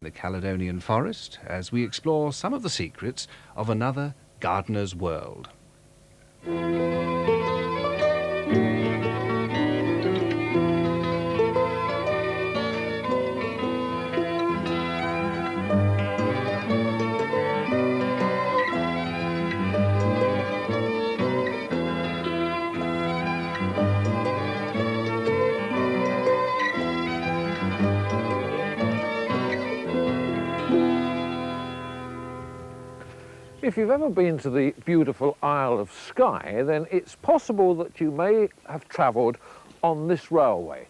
The Caledonian forest as we explore some of the secrets of another gardener's world. If you've ever been to the beautiful Isle of Skye, then it's possible that you may have travelled on this railway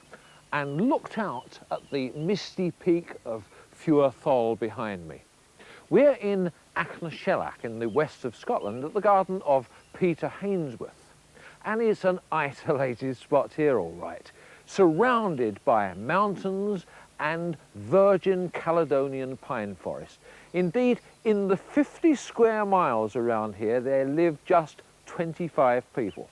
and looked out at the misty peak of Fure behind me. We're in Achnashellach in the west of Scotland at the garden of Peter Hainsworth, and it's an isolated spot here, all right, surrounded by mountains and virgin Caledonian pine forest. Indeed, in the 50 square miles around here, there live just 25 people.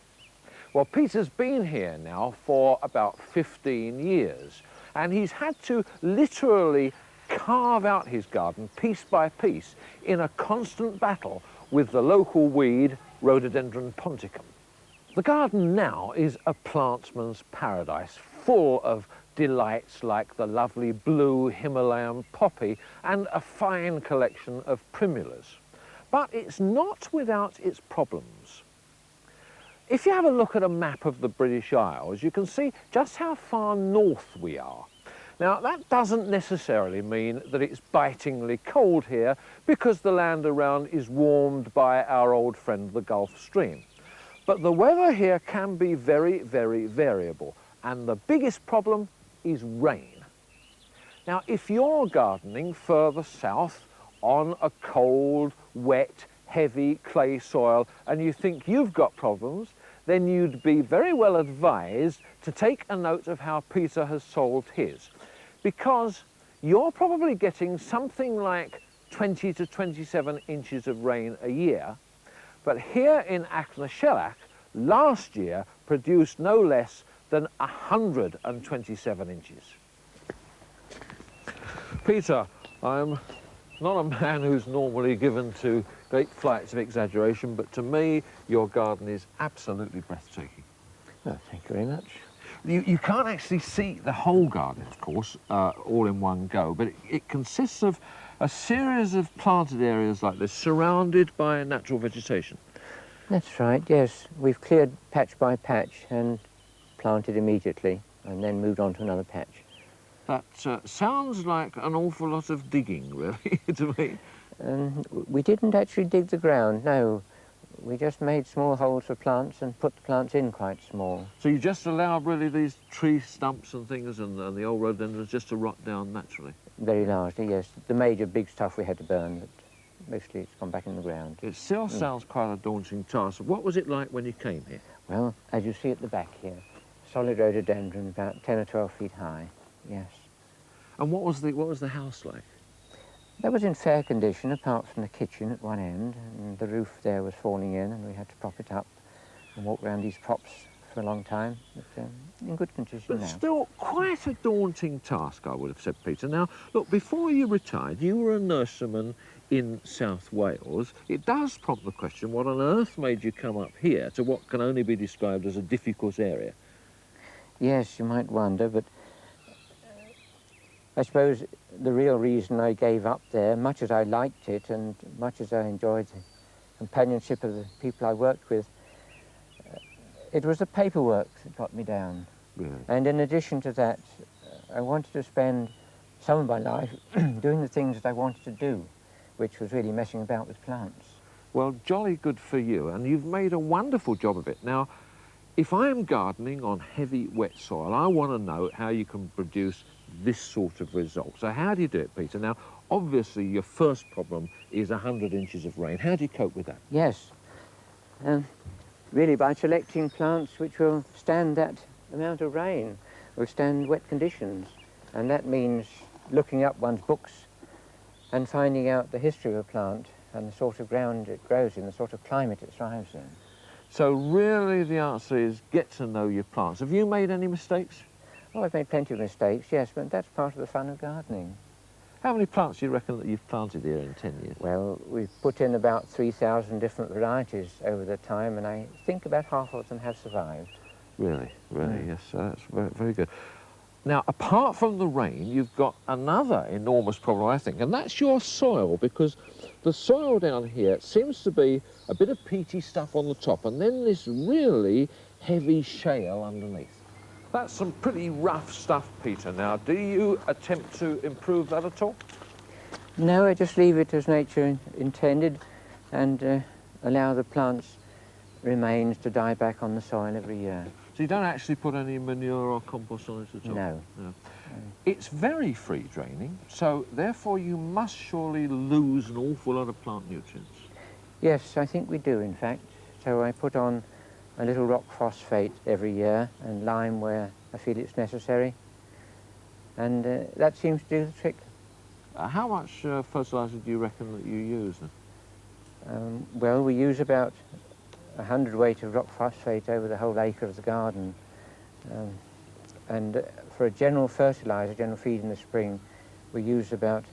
Well, Peter's been here now for about 15 years, and he's had to literally carve out his garden piece by piece in a constant battle with the local weed, rhododendron ponticum. The garden now is a plantsman's paradise, full of delights like the lovely blue Himalayan poppy and a fine collection of primulas. But it's not without its problems. If you have a look at a map of the British Isles, you can see just how far north we are. Now, that doesn't necessarily mean that it's bitingly cold here, because the land around is warmed by our old friend the Gulf Stream. But the weather here can be very, very variable, and the biggest problem is rain. Now, if you're gardening further south on a cold, wet, heavy clay soil and you think you've got problems, then you'd be very well advised to take a note of how Peter has solved his, because you're probably getting something like 20 to 27 inches of rain a year, but here in Achnashellach, last year produced no less than 127 inches. Peter, I'm not a man who's normally given to great flights of exaggeration, but to me, your garden is absolutely breathtaking. Oh, thank you very much. You can't actually see the whole garden, of course, all in one go, but it consists of a series of planted areas like this, surrounded by natural vegetation. That's right, yes. We've cleared patch by patch and planted immediately, and then moved on to another patch. That sounds like an awful lot of digging, really, to me. We didn't actually dig the ground, no. We just made small holes for plants and put the plants in quite small. So you just allow really these tree stumps and things and the old rhododendrons just to rot down naturally? Very largely, yes. The major big stuff we had to burn, but mostly it's gone back in the ground. It still sounds quite a daunting task. What was it like when you came here? Well, as you see at the back here, solid rhododendron about 10 or 12 feet high, yes. And what was the house like? That was in fair condition, apart from the kitchen at one end, and the roof there was falling in, and we had to prop it up and walk around these props for a long time, but in good condition but now. Still quite a daunting task, I would have said, Peter. Now, look, before you retired, you were a nurseryman in South Wales. It does prompt the question, what on earth made you come up here to what can only be described as a difficult area? Yes, you might wonder, but I suppose the real reason I gave up there, much as I liked it and much as I enjoyed the companionship of the people I worked with, it was the paperwork that got me down. Really? And in addition to that, I wanted to spend some of my life doing the things that I wanted to do, which was really messing about with plants. Well, jolly good for you, and you've made a wonderful job of it. Now, if I'm gardening on heavy, wet soil, I want to know how you can produce this sort of result. So how do you do it, Peter? Now, obviously, your first problem is 100 inches of rain. How do you cope with that? Yes. Really by selecting plants which will stand that amount of rain, will stand wet conditions. And that means looking up one's books and finding out the history of a plant and the sort of ground it grows in, the sort of climate it thrives in. So really the answer is get to know your plants. Have you made any mistakes? Oh, I've made plenty of mistakes, yes, but that's part of the fun of gardening. How many plants do you reckon that you've planted here in 10 years? Well, we've put in about 3,000 different varieties over the time, and I think about half of them have survived. Really, yes, that's very, very good. Now, apart from the rain, you've got another enormous problem, I think, and that's your soil, because the soil down here seems to be a bit of peaty stuff on the top, and then this really heavy shale underneath. That's some pretty rough stuff, Peter. Now, do you attempt to improve that at all? No, I just leave it as nature intended and allow the plants' remains to die back on the soil every year. So you don't actually put any manure or compost on it at all? No. No. It's very free draining, so therefore you must surely lose an awful lot of plant nutrients. Yes, I think we do, in fact. So I put on a little rock phosphate every year and lime where I feel it's necessary. And that seems to do the trick. How much fertiliser do you reckon that you use then? Well, we use about 100 weight of rock phosphate over the whole acre of the garden. And for a general fertiliser, general feed in the spring, we use about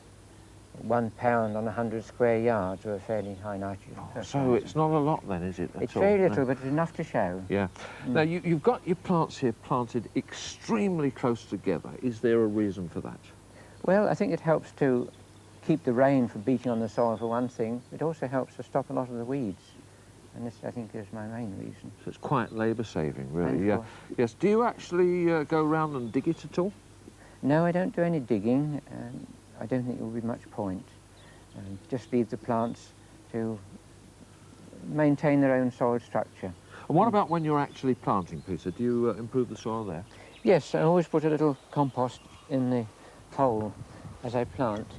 1 pound on 100 square yards of a fairly high nitrogen fertiliser. So it's not a lot then, is it? It's very little, but it's enough to show. Yeah. Now, you've got your plants here planted extremely close together. Is there a reason for that? Well, I think it helps to keep the rain from beating on the soil, for one thing. It also helps to stop a lot of the weeds. And this, I think, is my main reason. So it's quite labour-saving, really. Yeah. Of course. Yes. Do you actually go around and dig it at all? No, I don't do any digging. I don't think there will be much point. Just leave the plants to maintain their own soil structure. And what about when you're actually planting, Peter? Do you improve the soil there? Yes, I always put a little compost in the hole as I plant.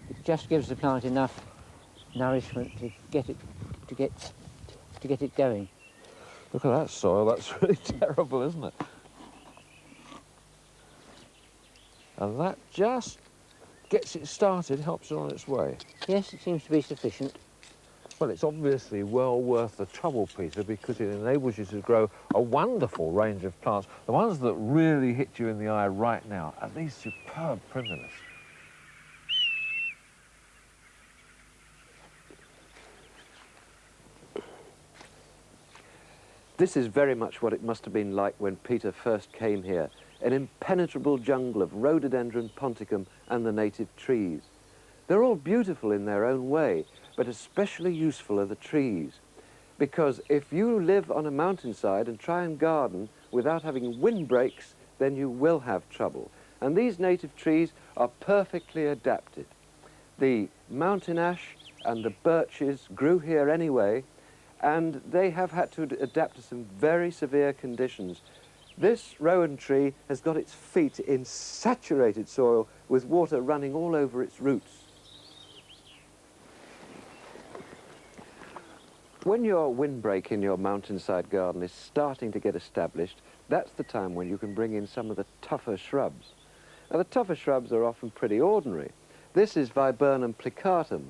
It just gives the plant enough nourishment to get it going. Look at that soil. That's really terrible, isn't it? And that just gets it started, helps it on its way. Yes, it seems to be sufficient. Well, it's obviously well worth the trouble, Peter, because it enables you to grow a wonderful range of plants. The ones that really hit you in the eye right now are these superb primulas. This is very much what it must have been like when Peter first came here, an impenetrable jungle of rhododendron, ponticum and the native trees. They're all beautiful in their own way, but especially useful are the trees. Because if you live on a mountainside and try and garden without having windbreaks, then you will have trouble. And these native trees are perfectly adapted. The mountain ash and the birches grew here anyway, and they have had to adapt to some very severe conditions. This rowan tree has got its feet in saturated soil with water running all over its roots. When your windbreak in your mountainside garden is starting to get established, that's the time when you can bring in some of the tougher shrubs. Now, the tougher shrubs are often pretty ordinary. This is Viburnum plicatum,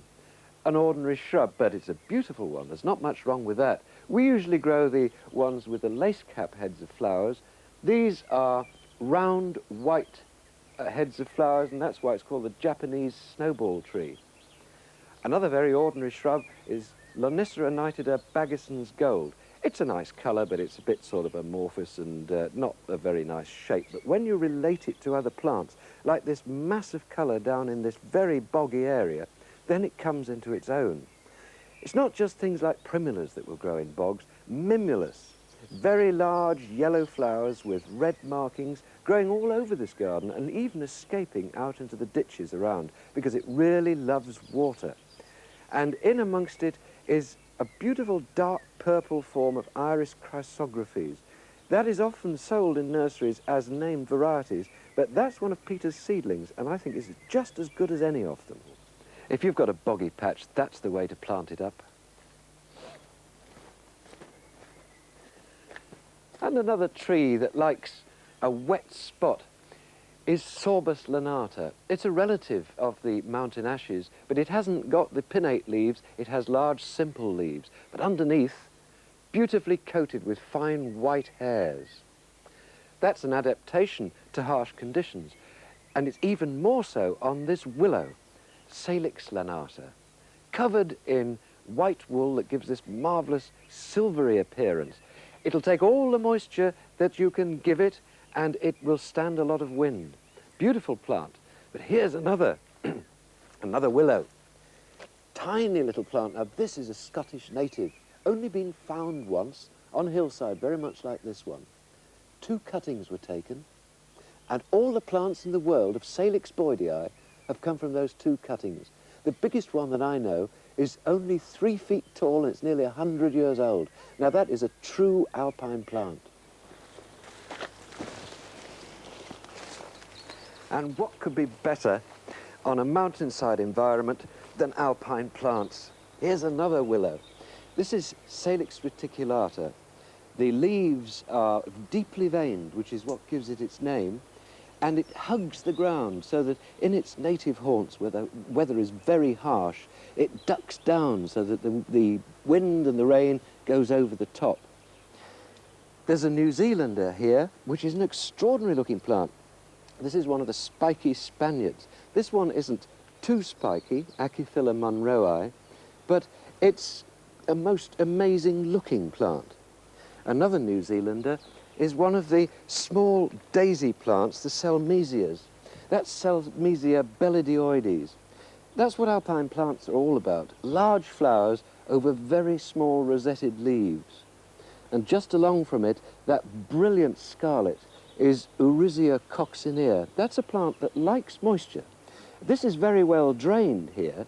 an ordinary shrub, but it's a beautiful one. There's not much wrong with that. We usually grow the ones with the lace cap heads of flowers. These are round white heads of flowers, and that's why it's called the Japanese snowball tree. Another very ordinary shrub is Lonicera nitida Bagison's gold. It's a nice colour, but it's a bit sort of amorphous and not a very nice shape. But when you relate it to other plants, like this massive colour down in this very boggy area, then it comes into its own. It's not just things like primulas that will grow in bogs. Mimulus, very large yellow flowers with red markings, growing all over this garden and even escaping out into the ditches around because it really loves water. And in amongst it is a beautiful dark purple form of Iris chrysographes. That is often sold in nurseries as named varieties, but that's one of Peter's seedlings, and I think it's just as good as any of them. If you've got a boggy patch, that's the way to plant it up. And another tree that likes a wet spot is Sorbus lanata. It's a relative of the mountain ashes, but it hasn't got the pinnate leaves, it has large simple leaves, but underneath, beautifully coated with fine white hairs. That's an adaptation to harsh conditions. And it's even more so on this willow, Salix lanata, covered in white wool that gives this marvellous silvery appearance. It'll take all the moisture that you can give it, and it will stand a lot of wind. Beautiful plant. But here's another, another willow. Tiny little plant. Now this is a Scottish native, only been found once on a hillside, very much like this one. 2 cuttings were taken, and all the plants in the world of Salix boydii have come from those 2 cuttings. The biggest one that I know is only 3 feet tall, and it's nearly 100 years old. Now that is a true alpine plant. And what could be better on a mountainside environment than alpine plants? Here's another willow. This is Salix reticulata. The leaves are deeply veined, which is what gives it its name, and it hugs the ground so that in its native haunts, where the weather is very harsh, it ducks down so that the wind and the rain goes over the top. There's a New Zealander here, which is an extraordinary looking plant. This is one of the spiky Spaniards. This one isn't too spiky, Achnashellach monroei, but it's a most amazing looking plant. Another New Zealander is one of the small daisy plants, the Selmesias. That's Selmesia bellidioides. That's what alpine plants are all about. Large flowers over very small rosetted leaves. And just along from it, that brilliant scarlet is Ourisia coccinea. That's a plant that likes moisture. This is very well drained here,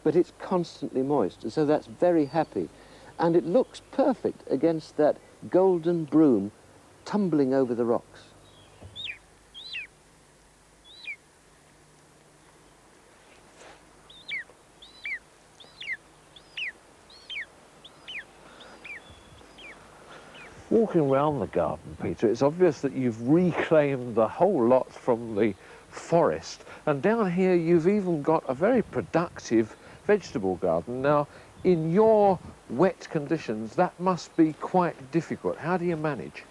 but it's constantly moist, and so that's very happy. And it looks perfect against that golden broom tumbling over the rocks. Walking around the garden, Peter, it's obvious that you've reclaimed the whole lot from the forest, and down here you've even got a very productive vegetable garden. Now, in your wet conditions, that must be quite difficult. How do you manage?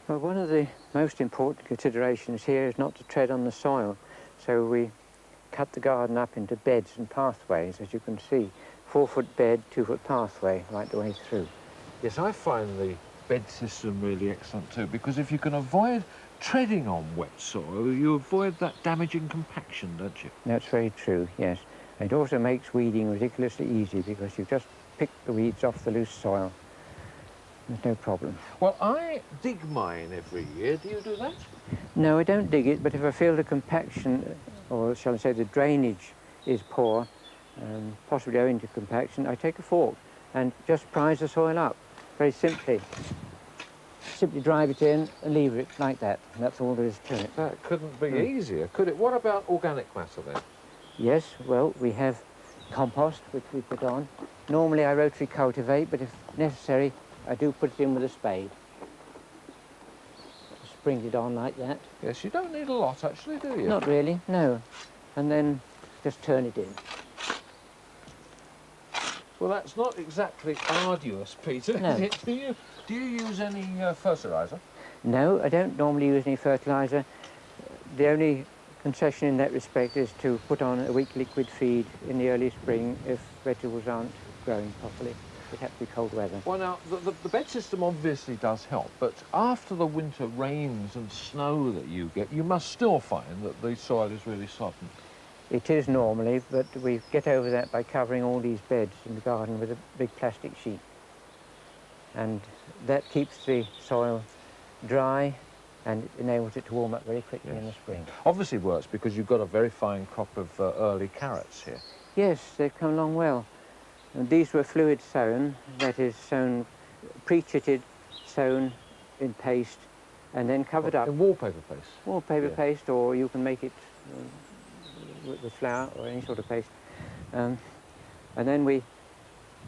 Well, one of the most important considerations here is not to tread on the soil. So we cut the garden up into beds and pathways, as you can see. 4-foot bed, 2-foot pathway, right the way through. Yes, I find the bed system really excellent too, because if you can avoid treading on wet soil, you avoid that damaging compaction, don't you? That's very true, yes. It also makes weeding ridiculously easy because you just pick the weeds off the loose soil. There's no problem. Well, I dig mine every year. Do you do that? No, I don't dig it, but if I feel the compaction, or shall I say the drainage, is poor, possibly owing to compaction, I take a fork and just prise the soil up, very simply. Simply drive it in and leave it like that. And that's all there is to it. That couldn't be easier, could it? What about organic matter then? Yes, well, we have compost, which we put on. Normally I rotary cultivate, but if necessary, I do put it in with a spade. Just spring it on like that. Yes, you don't need a lot, actually, do you? Not really, no. And then just turn it in. Well, that's not exactly arduous, Peter, No. is it? Do you use any fertiliser? No, I don't normally use any fertiliser. The only concession in that respect is to put on a weak liquid feed in the early spring if vegetables aren't growing properly. It has to be cold weather. Well, now, the bed system obviously does help, but after the winter rains and snow that you get, you must still find that the soil is really sodden. It is normally, but we get over that by covering all these beds in the garden with a big plastic sheet. And that keeps the soil dry and enables it to warm up very quickly in the spring. Obviously works because you've got a very fine crop of early carrots here. Yes, they've come along well. And these were fluid sown, that is sown, pre-chitted, sown in paste, and then covered up. In wallpaper paste? Wallpaper paste, or you can make it with flour or any sort of paste. And then we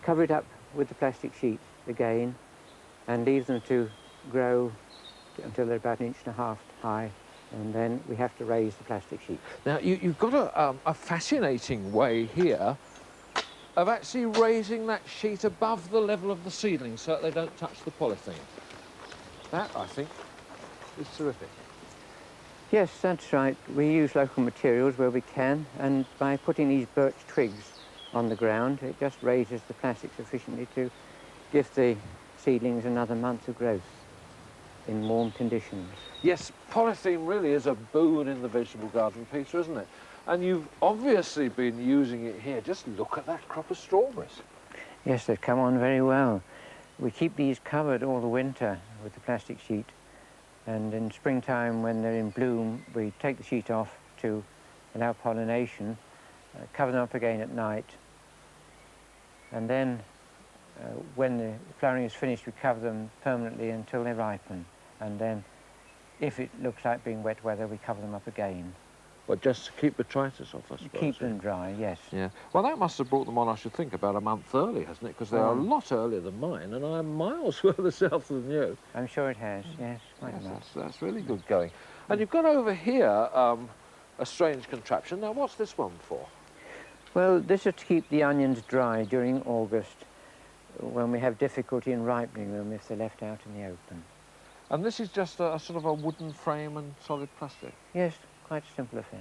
cover it up with the plastic sheet again and leave them to grow until they're about 1.5 inches high, and then we have to raise the plastic sheet. Now, you've got a fascinating way here of actually raising that sheet above the level of the seedlings so that they don't touch the polythene. That, I think, is terrific. Yes, that's right. We use local materials where we can, and by putting these birch twigs on the ground, it just raises the plastic sufficiently to give the seedlings another month of growth in warm conditions. Yes, polythene really is a boon in the vegetable garden, Peter, isn't it? And you've obviously been using it here. Just look at that crop of strawberries. Yes, they've come on very well. We keep these covered all the winter with the plastic sheet, and in springtime when they're in bloom we take the sheet off to allow pollination, cover them up again at night, and then when the flowering is finished we cover them permanently until they ripen, and then if it looks like being wet weather we cover them up again. But just to keep detritus off, I suppose. Keep them dry, yes. Yeah. Well, that must have brought them on, I should think, about a month early, hasn't it? Because they are a lot earlier than mine, and I'm miles further south than you. I'm sure it has, yes, quite much. That's really good going. And you've got over here a strange contraption. Now, what's this one for? Well, this is to keep the onions dry during August, when we have difficulty in ripening them if they're left out in the open. And this is just a sort of a wooden frame and solid plastic? Yes, quite a simple affair.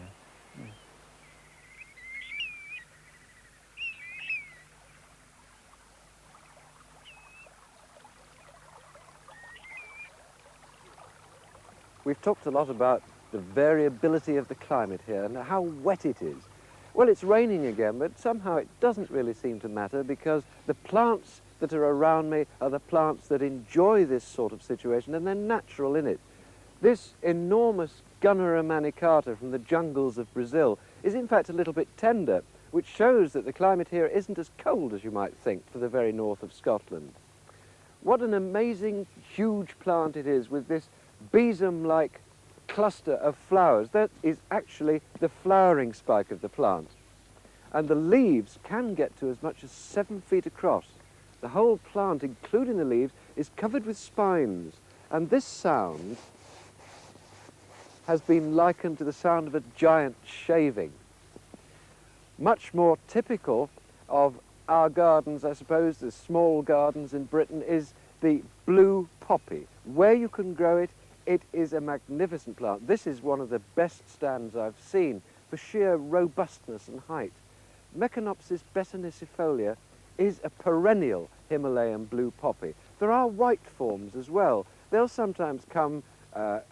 We've talked a lot about the variability of the climate here and how wet it is. Well, it's raining again, but somehow it doesn't really seem to matter because the plants that are around me are the plants that enjoy this sort of situation, and they're natural in it. This enormous Gunnera manicata from the jungles of Brazil is in fact a little bit tender, which shows that the climate here isn't as cold as you might think for the very north of Scotland. What an amazing, huge plant it is with this besom-like cluster of flowers. That is actually the flowering spike of the plant. And the leaves can get to as much as 7 feet across. The whole plant, including the leaves, is covered with spines. And this sound has been likened to the sound of a giant shaving. Much more typical of our gardens, I suppose, the small gardens in Britain, is the blue poppy. Where you can grow it, it is a magnificent plant. This is one of the best stands I've seen for sheer robustness and height. Meconopsis besanicifolia is a perennial Himalayan blue poppy. There are white forms as well. They'll sometimes come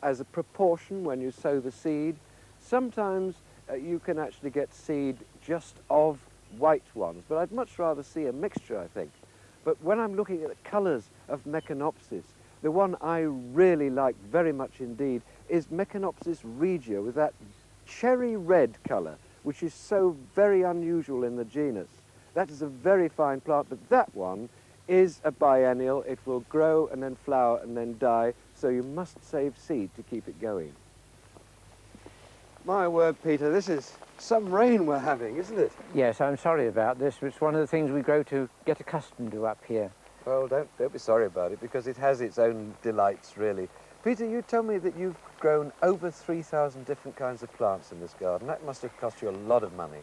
as a proportion when you sow the seed. Sometimes you can actually get seed just of white ones, but I'd much rather see a mixture, I think. But when I'm looking at the colours of Meconopsis, the one I really like very much indeed is Meconopsis regia with that cherry red colour, which is so very unusual in the genus. That is a very fine plant, but that one is a biennial. It will grow and then flower and then die, so you must save seed to keep it going. My word, Peter, this is some rain we're having, isn't it? Yes, I'm sorry about this. It's one of the things we grow to get accustomed to up here. Well, don't be sorry about it, because it has its own delights, really. Peter, you tell me that you've grown over 3,000 different kinds of plants in this garden. That must have cost you a lot of money.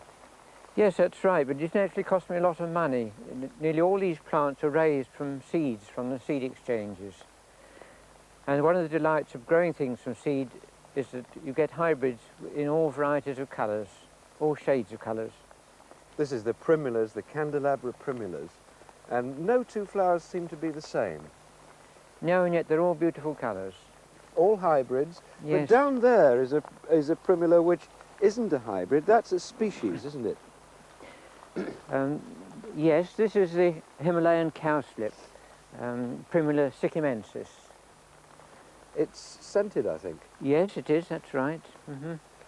Yes, that's right, but it didn't actually cost me a lot of money. Nearly all these plants are raised from seeds, from the seed exchanges. And one of the delights of growing things from seed is that you get hybrids in all varieties of colours, all shades of colours. This is the primulas, the candelabra primulas, and no two flowers seem to be the same. No, and yet they're all beautiful colours. All hybrids, Yes. but down there is a primula which isn't a hybrid. That's a species, isn't it? Yes, this is the Himalayan cowslip, Primula sycymensis. It's scented, I think. Yes, it is, that's right.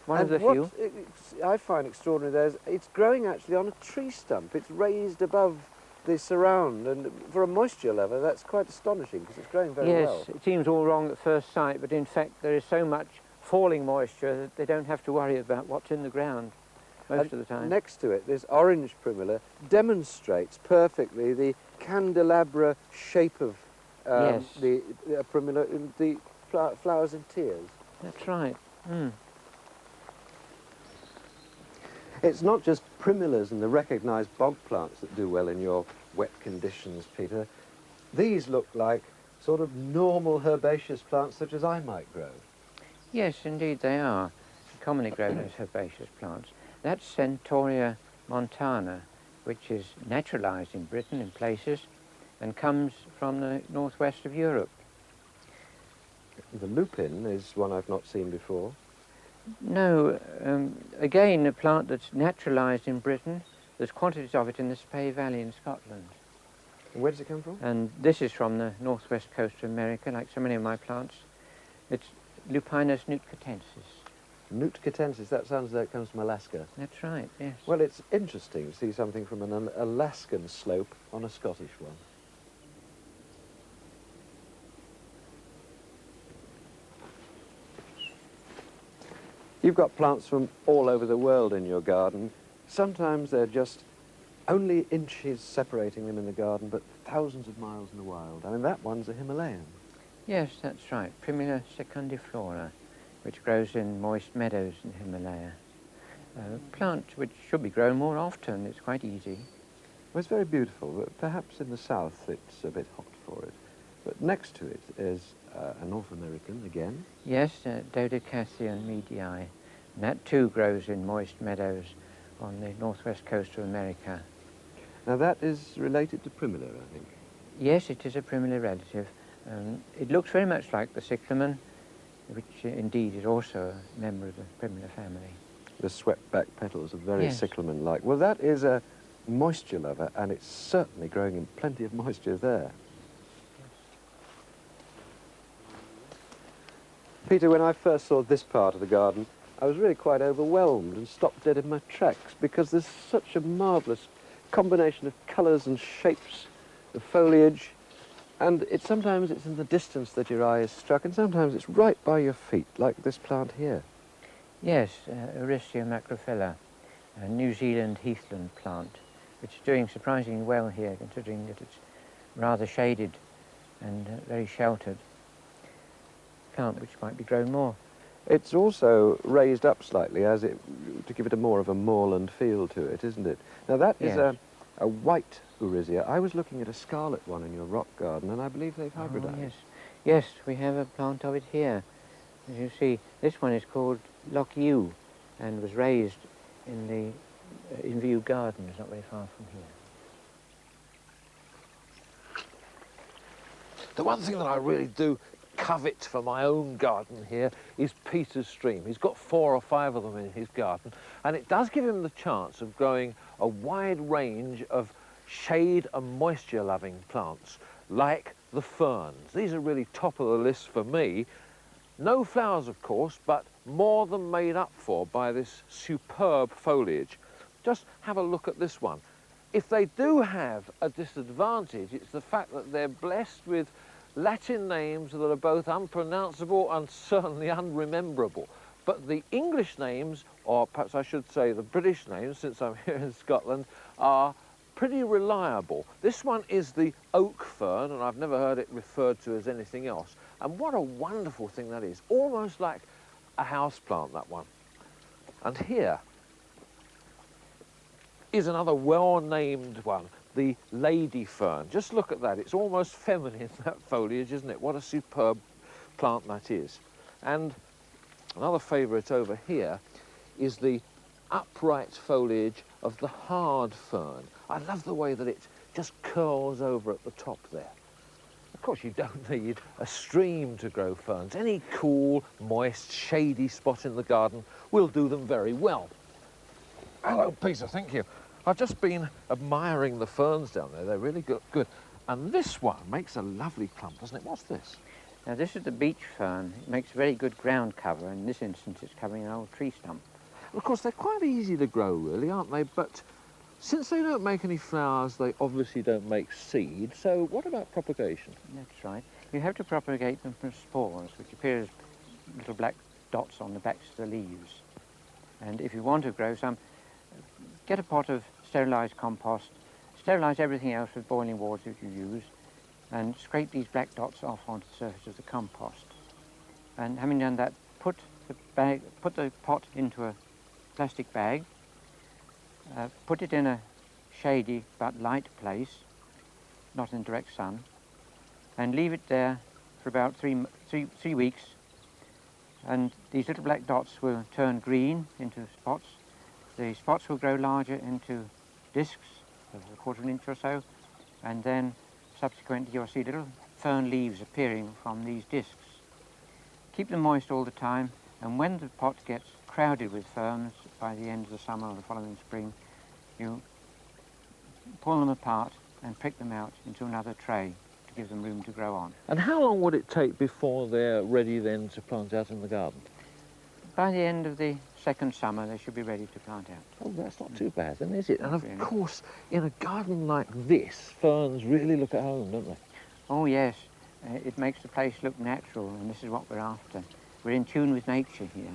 One And of the what few. I find extraordinary there is it's growing actually on a tree stump. It's raised above the surround, and for a moisture level, that's quite astonishing because it's growing very Yes, well. it seems all wrong at first sight, but in fact there is so much falling moisture that they don't have to worry about what's in the ground most of the time. Next to it, this orange primula demonstrates perfectly the candelabra shape of Yes. the primula, the flowers in tiers. That's right. It's not just primulas and the recognised bog plants that do well in your wet conditions, Peter. These look like sort of normal herbaceous plants such as I might grow. Yes, indeed they are. Commonly grown as herbaceous plants. That's Centaurea montana, which is naturalised in Britain in places and comes from the northwest of Europe. The lupin is one I've not seen before. No, again, a plant that's naturalised in Britain. There's quantities of it in the Spey Valley in Scotland. And where does it come from? And this is from the northwest coast of America, like so many of my plants. It's Lupinus nootkatensis. Nootkatensis, that sounds like it comes from Alaska. That's right, yes. Well, it's interesting to see something from an Alaskan slope on a Scottish one. You've got plants from all over the world in your garden. Sometimes they're just only inches separating them in the garden, but thousands of miles in the wild. I mean, that one's a Himalayan. Yes, that's right. Primula secundiflora, which grows in moist meadows in Himalaya. A plant which should be grown more often. It's quite easy. Well, it's very beautiful, but perhaps in the south it's a bit hot for it. But next to it is a North American again. Yes, Dodecathion medii. And that too grows in moist meadows on the northwest coast of America. Now that is related to Primula, I think. Yes, it is a Primula relative. It looks very much like the cyclamen, which indeed is also a member of the Primula family. The swept-back petals are very Yes. cyclamen-like. Well, that is a moisture lover, and it's certainly growing in plenty of moisture there. Peter, when I first saw this part of the garden, I was really quite overwhelmed and stopped dead in my tracks because there's such a marvellous combination of colours and shapes of foliage, and sometimes it's in the distance that your eye is struck, and sometimes it's right by your feet, like this plant here. Yes, Oristia macrophylla, a New Zealand heathland plant, which is doing surprisingly well here, considering that it's rather shaded and very sheltered. Plant which might be grown more. It's also raised up slightly to give it more of a moorland feel to it, isn't it? Now that is Yes. a white Orissia. I was looking at a scarlet one in your rock garden, and I believe they've hybridized. Oh, yes. Yes, we have a plant of it here. As you see, this one is called Loch Ewe and was raised in the in-view gardens not very far from here. The one thing that I really do covet for my own garden here is Peter's stream. He's got 4 or 5 of them in his garden, and it does give him the chance of growing a wide range of shade and moisture loving plants like the ferns. These are really top of the list for me. No flowers, of course, but more than made up for by this superb foliage. Just have a look at this one. If they do have a disadvantage, it's the fact that they're blessed with Latin names that are both unpronounceable and certainly unrememberable. But the English names, or perhaps I should say the British names, since I'm here in Scotland, are pretty reliable. This one is the oak fern, and I've never heard it referred to as anything else. And what a wonderful thing that is. Almost like a house plant, that one. And here is another well-named one, the lady fern. Just look at that. It's almost feminine, that foliage, isn't it? What a superb plant that is. And another favourite over here is the upright foliage of the hard fern. I love the way that it just curls over at the top there. Of course, you don't need a stream to grow ferns. Any cool, moist, shady spot in the garden will do them very well. Hello, Peter, thank you. I've just been admiring the ferns down there. They're really good. And this one makes a lovely clump, doesn't it? What's this? Now this is the beech fern. It makes very good ground cover. In this instance it's covering an old tree stump. Of course, they're quite easy to grow, really, aren't they? But since they don't make any flowers, they obviously don't make seed. So what about propagation? That's right. You have to propagate them from spores, which appear as little black dots on the backs of the leaves. And if you want to grow some, get a pot of sterilised compost, sterilise everything else with boiling water that you use, and scrape these black dots off onto the surface of the compost. And having done that, put the pot into a plastic bag, put it in a shady but light place, not in direct sun, and leave it there for about three weeks. And these little black dots will turn green into spots. The spots will grow larger into discs of a quarter of an inch or so, and then subsequently you'll see little fern leaves appearing from these discs. Keep them moist all the time, and when the pot gets crowded with ferns by the end of the summer or the following spring, you pull them apart and prick them out into another tray to give them room to grow on. And how long would it take before they're ready then to plant out in the garden? By the end of the second summer, they should be ready to plant out. Oh, that's not too bad then, is it? And of Really. course, in a garden like this, ferns really look at home, don't they? Oh yes, it makes the place look natural, and this is what we're after. We're in tune with nature here.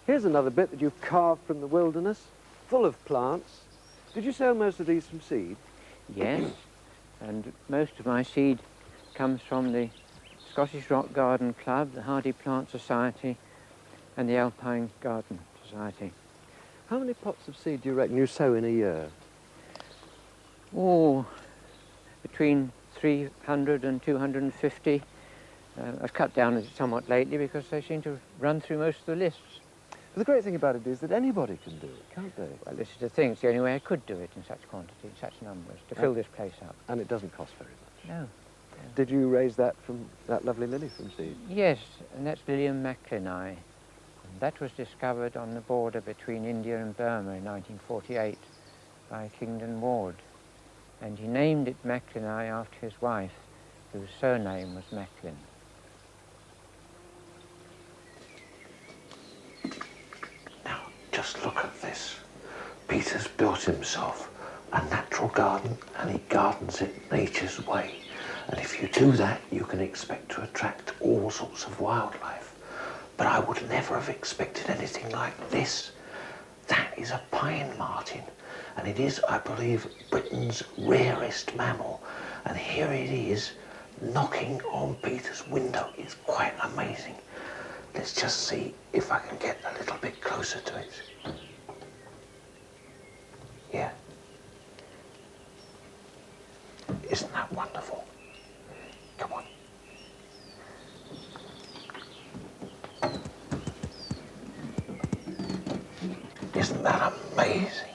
Here's another bit that you've carved from the wilderness, full of plants. Did you sow most of these from seed? Yes, and most of my seed comes from the Scottish Rock Garden Club, the Hardy Plant Society, and the Alpine Garden Society. How many pots of seed do you reckon you sow in a year? Oh, between 300 and 250. I've cut down it somewhat lately because they seem to run through most of the lists. But the great thing about it is that anybody can do it, can't they? Well, this is the thing. It's the only way I could do it in such quantity, in such numbers, to fill this place up. And it doesn't cost very much. No. Did you raise that from that lovely lily from seed? Yes, and that's William Macklinae. That was discovered on the border between India and Burma in 1948 by Kingdon Ward. And he named it Macklinae after his wife, whose surname was Macklin. Now, just look at this. Peter's built himself a natural garden, and he gardens it nature's way. And if you do that, you can expect to attract all sorts of wildlife. But I would never have expected anything like this. That is a pine marten, and it is, I believe, Britain's rarest mammal. And here it is, knocking on Peter's window. It's quite amazing. Let's just see if I can get a little bit closer to it. Yeah. Isn't that wonderful? Come on. Isn't that amazing?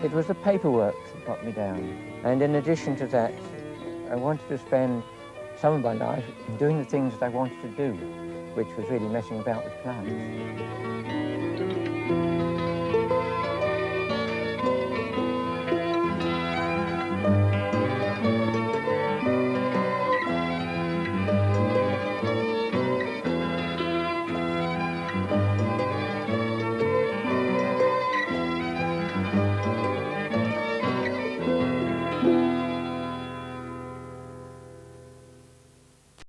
It was the paperwork that got me down. And in addition to that, I wanted to spend some of my life doing the things that I wanted to do, which was really messing about with plants.